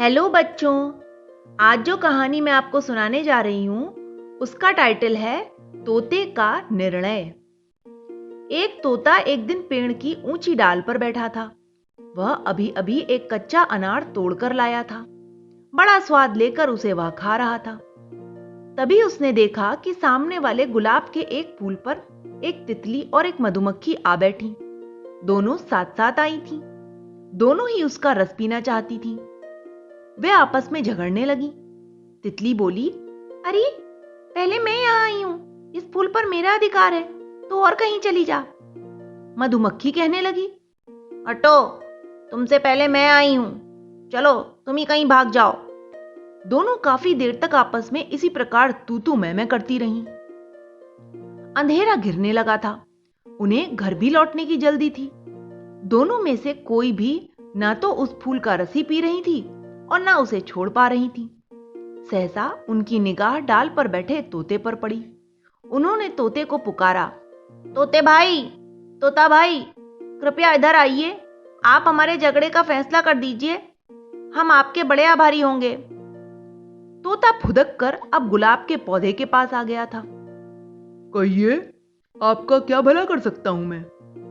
Hello बच्चों, आज जो कहानी मैं आपको सुनाने जा रही हूं उसका टाइटल है तोते का निर्णय। एक तोता एक दिन पेड़ की ऊंची डाल पर बैठा था। वह अभी अभी एक कच्चा अनार तोड़कर लाया था। बड़ा स्वाद लेकर उसे वह खा रहा था। तभी उसने देखा कि सामने वाले गुलाब के एक फूल पर एक तितली और एक मधुमक्खी आ बैठी। दोनों साथ साथ आई थीं। दोनों ही उसका रस पीना चाहती थीं। वे आपस में झगड़ने लगी। तितली बोली, अरे पहले मैं यहां आई हूं, इस फूल पर मेरा अधिकार है, तो और कहीं चली जा। मधुमक्खी कहने लगी, हटो, तुमसे पहले मैं आई हूं, चलो तुम ही कहीं भाग जाओ। दोनों काफी देर तक आपस में इसी प्रकार तू तू मैं करती रहीं। अंधेरा घिरने लगा था। उन्हें घर भी लौटने की जल्दी थी। दोनों में से कोई भी ना तो उस फूल का रस ही पी रही थी और ना उसे छोड़ पा रही थी। सहसा उनकी निगाह डाल पर बैठे तोते पर पड़ी। उन्होंने तोते को पुकारा, तोता भाई, कृपया इधर आइए। आप हमारे झगड़े का फैसला कर दीजिए, हम आपके बड़े आभारी होंगे। तोता फुदक कर अब गुलाब के पौधे के पास आ गया था। कहिए, आपका क्या भला कर सकता हूं मैं?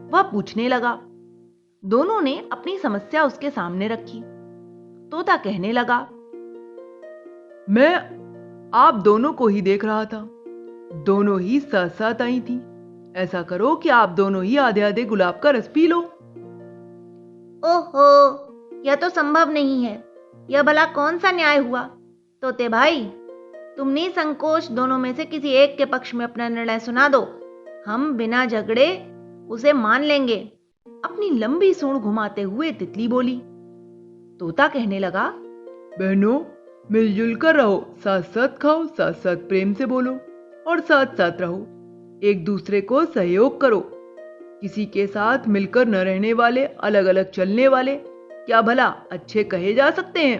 वह पूछने लगा। दोनों ने अपनी समस्या उसके सामने रखी। तोता कहने लगा, मैं आप दोनों को ही देख रहा था। दोनों ही साथ साथ आई थी। ऐसा करो कि आप दोनों ही आधे आधे गुलाब का रस पी लो। ओहो, यह तो संभव नहीं है। यह भला कौन सा न्याय हुआ? तोते भाई, तुम निसंकोच दोनों में से किसी एक के पक्ष में अपना निर्णय सुना दो। हम बिना झगड़े उसे मान लेंगे। अपनी लंबी सूंड घुमाते हुए तितली बोली। तोता कहने लगा, बहनों, मिलजुल कर रहो, साथ साथ खाओ, साथ साथ प्रेम से बोलो और साथ साथ रहो। एक दूसरे को सहयोग करो। किसी के साथ मिलकर न रहने वाले, अलग अलग चलने वाले क्या भला अच्छे कहे जा सकते हैं?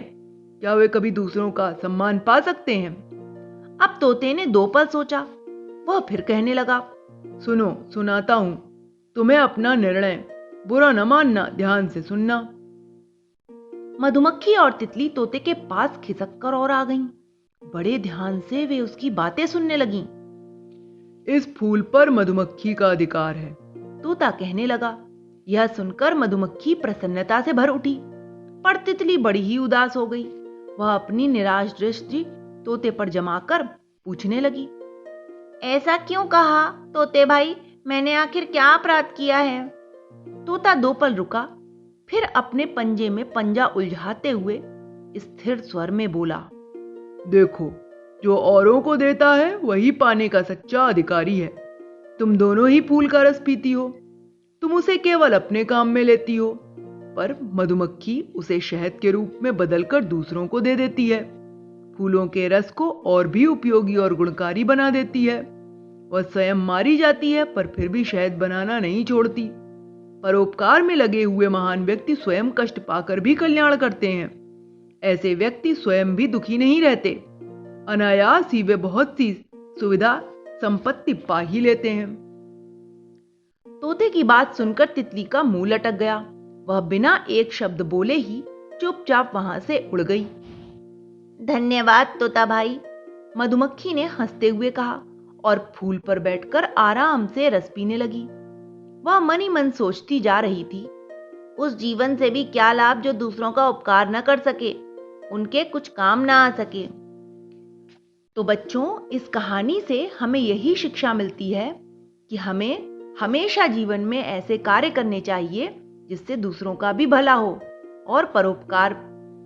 क्या वे कभी दूसरों का सम्मान पा सकते हैं? अब तोते ने 2 पल सोचा। वह फिर कहने लगा, सुनो, सुनाता हूं तुम्हें अपना निर्णय। बुरा न मानना, ध्यान से सुनना। मधुमक्खी और तितली तोते के पास खिसक कर और आ गईं। बड़े ध्यान से वे उसकी बातें सुनने लगीं। इस फूल पर मधुमक्खी का अधिकार है। तोता कहने लगा। यह सुनकर मधुमक्खी प्रसन्नता से भर उठी, पर तितली बड़ी ही उदास हो गई। वह अपनी निराश दृष्टि तोते पर जमाकर पूछने लगी, ऐसा क्यों कहा तोते भाई? मैंने आखिर क्या अपराध किया है? तोता 2 पल रुका, फिर अपने पंजे में पंजा उलझाते हुए स्थिर स्वर में बोला, देखो, जो औरों को देता है वही पाने का सच्चा अधिकारी है। तुम दोनों ही फूल का रस पीती हो। तुम उसे केवल अपने काम में लेती हो, पर मधुमक्खी उसे शहद के रूप में बदलकर दूसरों को दे देती है। फूलों के रस को और भी उपयोगी और गुणकारी बना देती है। वह स्वयं मारी जाती है, पर फिर भी शहद बनाना नहीं छोड़ती। परोपकार में लगे हुए महान व्यक्ति स्वयं कष्ट पाकर भी कल्याण करते हैं। ऐसे व्यक्ति स्वयं भी दुखी नहीं रहते। अनायास ही वे बहुत सी सुविधा संपत्ति पा ही लेते हैं। तोते की बात सुनकर तितली का मुंह लटक गया। वह बिना एक शब्द बोले ही चुपचाप वहां से उड़ गई। धन्यवाद तोता भाई, मधुमक्खी ने हंसते हुए कहा और फूल पर बैठकर आराम से रस पीने लगी। वह मन ही मन सोचती जा रही थी, उस जीवन से भी क्या लाभ जो दूसरों का उपकार न कर सके, उनके कुछ काम ना आ सके। तो बच्चों, इस कहानी से हमें यही शिक्षा मिलती है कि हमें हमेशा जीवन में ऐसे कार्य करने चाहिए जिससे दूसरों का भी भला हो और परोपकार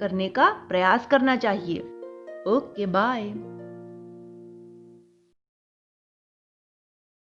करने का प्रयास करना चाहिए। Okay, bye.